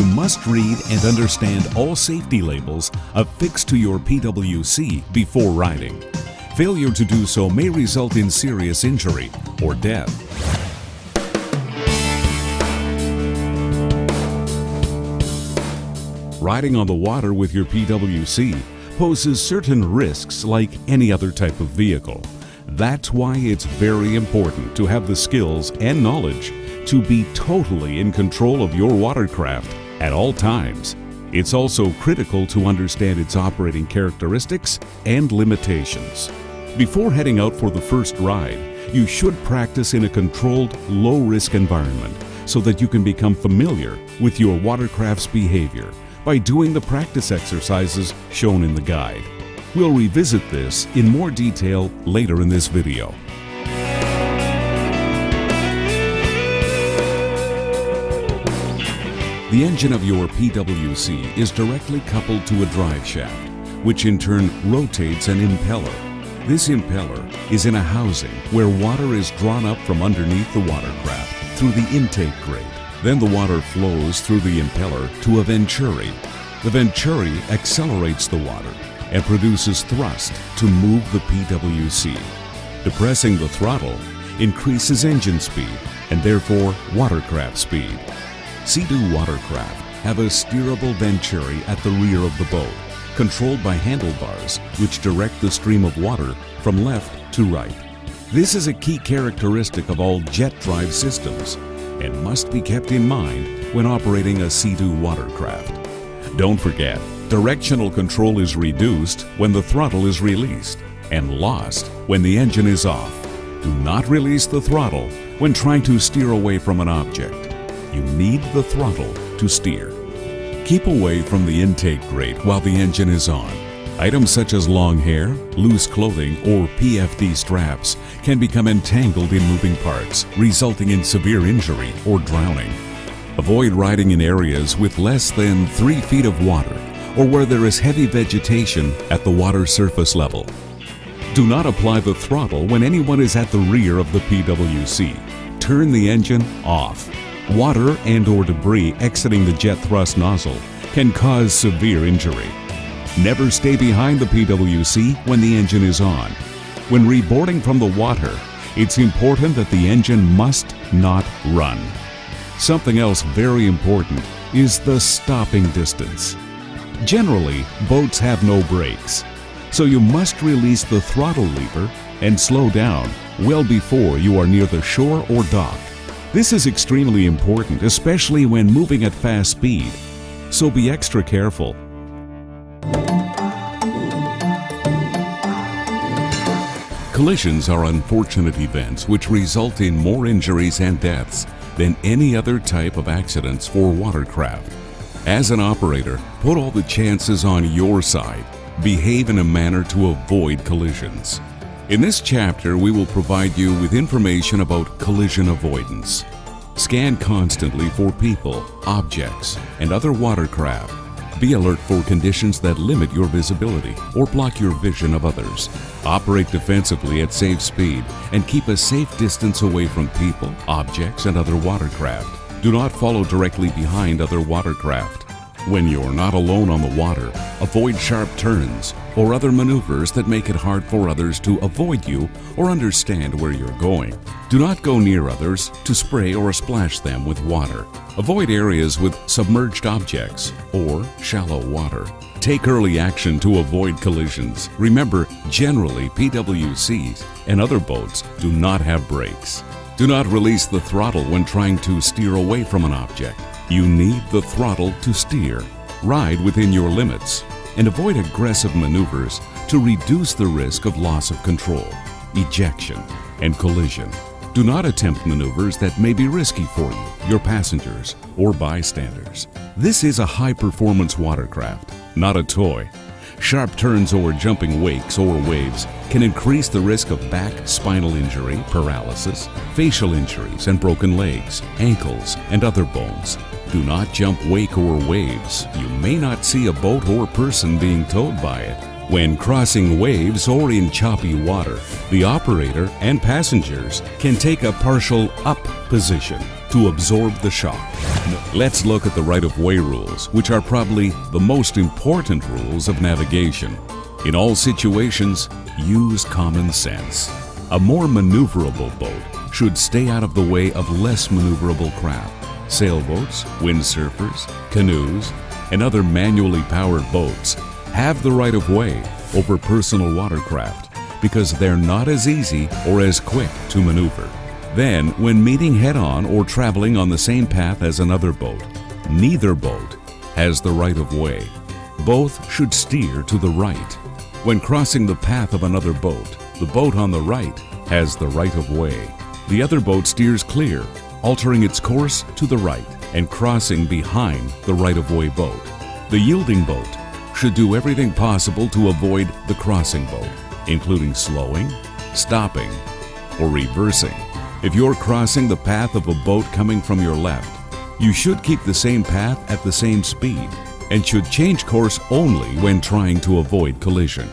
you must read and understand all safety labels affixed to your PWC before riding. Failure to do so may result in serious injury or death. Riding on the water with your PWC poses certain risks like any other type of vehicle. That's why it's very important to have the skills and knowledge to be totally in control of your watercraft at all times. It's also critical to understand its operating characteristics and limitations. Before heading out for the first ride, you should practice in a controlled, low-risk environment so that you can become familiar with your watercraft's behavior by doing the practice exercises shown in the guide. We'll revisit this in more detail later in this video. The engine of your PWC is directly coupled to a drive shaft, which in turn rotates an impeller. This impeller is in a housing where water is drawn up from underneath the watercraft through the intake grate. Then the water flows through the impeller to a venturi. The venturi accelerates the water and produces thrust to move the PWC. Depressing the throttle increases engine speed and therefore watercraft speed. Sea-Doo watercraft have a steerable venturi at the rear of the boat, controlled by handlebars which direct the stream of water from left to right. This is a key characteristic of all jet drive systems and must be kept in mind when operating a Sea-Doo watercraft. Don't forget, directional control is reduced when the throttle is released and lost when the engine is off. Do not release the throttle when trying to steer away from an object. You need the throttle to steer. Keep away from the intake grate while the engine is on. Items such as long hair, loose clothing, or PFD straps can become entangled in moving parts, resulting in severe injury or drowning. Avoid riding in areas with less than 3 feet of water or where there is heavy vegetation at the water surface level. Do not apply the throttle when anyone is at the rear of the PWC. Turn the engine off. Water and/or debris exiting the jet thrust nozzle can cause severe injury. Never stay behind the PWC when the engine is on. When reboarding from the water, it's important that the engine must not run. Something else very important is the stopping distance. Generally, boats have no brakes, so you must release the throttle lever and slow down well before you are near the shore or dock. This is extremely important, especially when moving at fast speed, so be extra careful. Collisions are unfortunate events which result in more injuries and deaths than any other type of accidents for watercraft. As an operator, put all the chances on your side. Behave in a manner to avoid collisions. In this chapter, we will provide you with information about collision avoidance. Scan constantly for people, objects, and other watercraft. Be alert for conditions that limit your visibility or block your vision of others. Operate defensively at safe speed and keep a safe distance away from people, objects, and other watercraft. Do not follow directly behind other watercraft. When you're not alone on the water, avoid sharp turns or other maneuvers that make it hard for others to avoid you or understand where you're going. Do not go near others to spray or splash them with water. Avoid areas with submerged objects or shallow water. Take early action to avoid collisions. Remember, generally PWCs and other boats do not have brakes. Do not release the throttle when trying to steer away from an object. You need the throttle to steer. Ride within your limits and avoid aggressive maneuvers to reduce the risk of loss of control, ejection, and collision. Do not attempt maneuvers that may be risky for you, your passengers, or bystanders. This is a high-performance watercraft, not a toy. Sharp turns or jumping wakes or waves can increase the risk of back, spinal injury, paralysis, facial injuries, and broken legs, ankles, and other bones. Do not jump wake or waves. You may not see a boat or person being towed by it. When crossing waves or in choppy water, the operator and passengers can take a partial up position to absorb the shock. Let's look at the right-of-way rules, which are probably the most important rules of navigation. In all situations, use common sense. A more maneuverable boat should stay out of the way of less maneuverable craft. Sailboats, windsurfers, canoes, and other manually powered boats have the right-of-way over personal watercraft because they're not as easy or as quick to maneuver. Then, when meeting head-on or traveling on the same path as another boat, neither boat has the right-of-way. Both should steer to the right. When crossing the path of another boat, the boat on the right has the right-of-way. The other boat steers clear, altering its course to the right and crossing behind the right-of-way boat. The yielding boat should do everything possible to avoid the crossing boat, including slowing, stopping, or reversing. If you're crossing the path of a boat coming from your left, you should keep the same path at the same speed and should change course only when trying to avoid collision.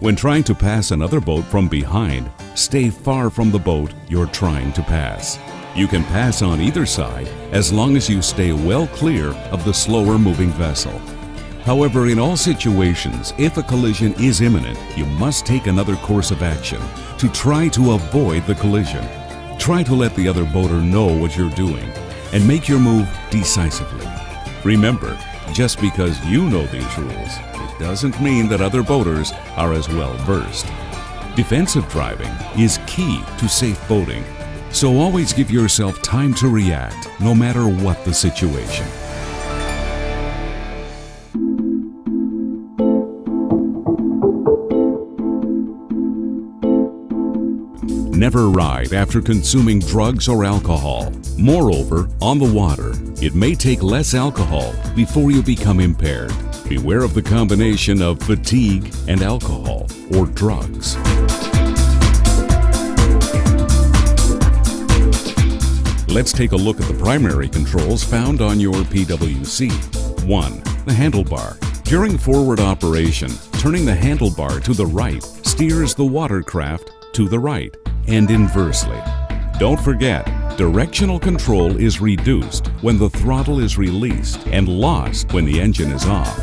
When trying to pass another boat from behind, stay far from the boat you're trying to pass. You can pass on either side as long as you stay well clear of the slower moving vessel. However, in all situations, if a collision is imminent, you must take another course of action to try to avoid the collision. Try to let the other boater know what you're doing and make your move decisively. Remember, just because you know these rules, it doesn't mean that other boaters are as well versed. Defensive driving is key to safe boating, so always give yourself time to react, no matter what the situation. Never ride after consuming drugs or alcohol. Moreover, on the water, it may take less alcohol before you become impaired. Beware of the combination of fatigue and alcohol or drugs. Let's take a look at the primary controls found on your PWC. 1. The handlebar. During forward operation, turning the handlebar to the right steers the watercraft to the right, and inversely. Don't forget, directional control is reduced when the throttle is released and lost when the engine is off.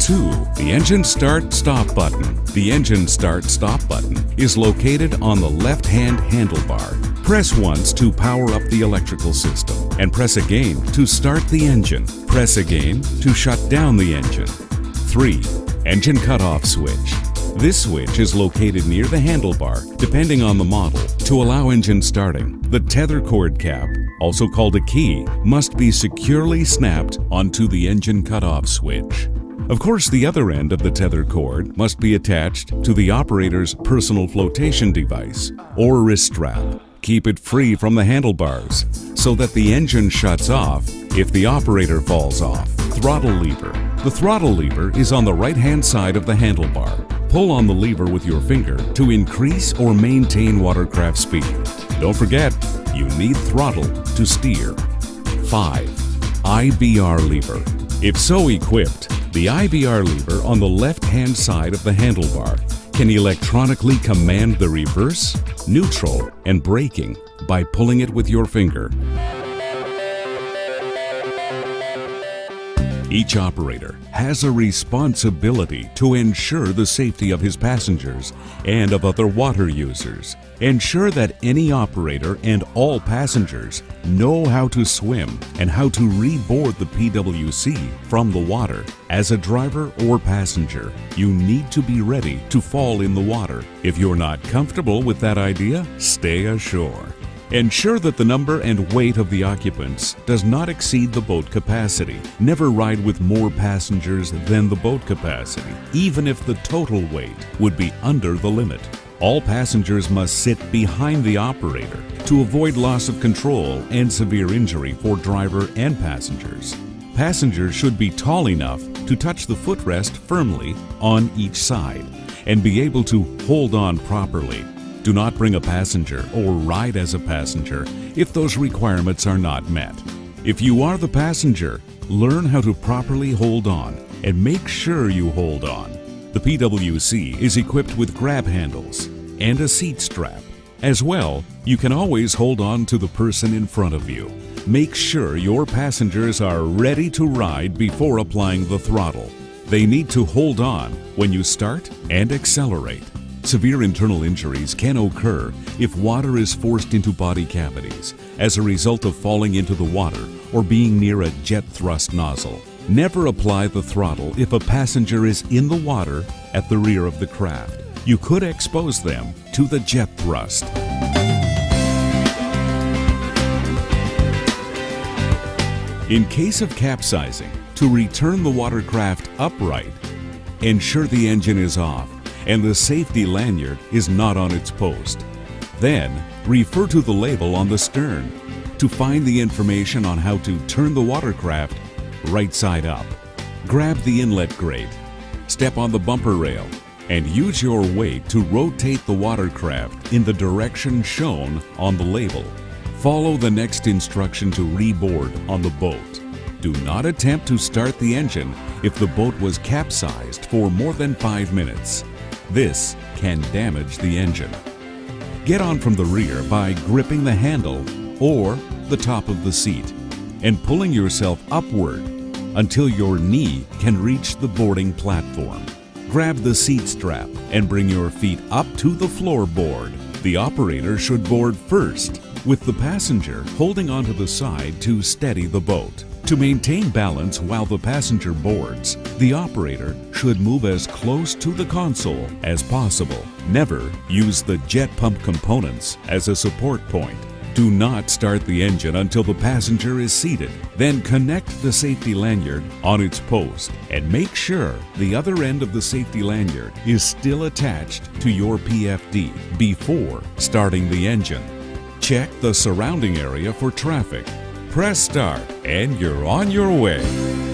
2. The engine start-stop button. The engine start-stop button is located on the left-hand handlebar. Press once to power up the electrical system, and press again to start the engine. Press again to shut down the engine. 3. Engine cutoff switch. This switch is located near the handlebar, depending on the model, to allow engine starting. The tether cord cap, also called a key, must be securely snapped onto the engine cutoff switch. Of course, the other end of the tether cord must be attached to the operator's personal flotation device or wrist strap. Keep it free from the handlebars so that the engine shuts off if the operator falls off. Throttle lever. The throttle lever is on the right-hand side of the handlebar. Pull on the lever with your finger to increase or maintain watercraft speed. Don't forget, you need throttle to steer. 5. IBR lever. If so equipped, the IBR lever on the left-hand side of the handlebar can electronically command the reverse, neutral, and braking by pulling it with your finger. Each operator has a responsibility to ensure the safety of his passengers and of other water users. Ensure that any operator and all passengers know how to swim and how to reboard the PWC from the water. As a driver or passenger, you need to be ready to fall in the water. If you're not comfortable with that idea, stay ashore. Ensure that the number and weight of the occupants does not exceed the boat capacity. Never ride with more passengers than the boat capacity, even if the total weight would be under the limit. All passengers must sit behind the operator to avoid loss of control and severe injury for driver and passengers. Passengers should be tall enough to touch the footrest firmly on each side and be able to hold on properly. Do not bring a passenger or ride as a passenger if those requirements are not met. If you are the passenger, learn how to properly hold on and make sure you hold on. The PWC is equipped with grab handles and a seat strap. As well, you can always hold on to the person in front of you. Make sure your passengers are ready to ride before applying the throttle. They need to hold on when you start and accelerate. Severe internal injuries can occur if water is forced into body cavities as a result of falling into the water or being near a jet thrust nozzle. Never apply the throttle if a passenger is in the water at the rear of the craft. You could expose them to the jet thrust. In case of capsizing, to return the watercraft upright, ensure the engine is off and the safety lanyard is not on its post. Then, refer to the label on the stern to find the information on how to turn the watercraft right side up. Grab the inlet grate, step on the bumper rail, and use your weight to rotate the watercraft in the direction shown on the label. Follow the next instruction to reboard on the boat. Do not attempt to start the engine if the boat was capsized for more than 5 minutes. This can damage the engine. Get on from the rear by gripping the handle or the top of the seat and pulling yourself upward until your knee can reach the boarding platform. Grab the seat strap and bring your feet up to the floorboard. The operator should board first, with the passenger holding onto the side to steady the boat. To maintain balance while the passenger boards, the operator should move as close to the console as possible. Never use the jet pump components as a support point. Do not start the engine until the passenger is seated. Then connect the safety lanyard on its post and make sure the other end of the safety lanyard is still attached to your PFD before starting the engine. Check the surrounding area for traffic. Press start and you're on your way.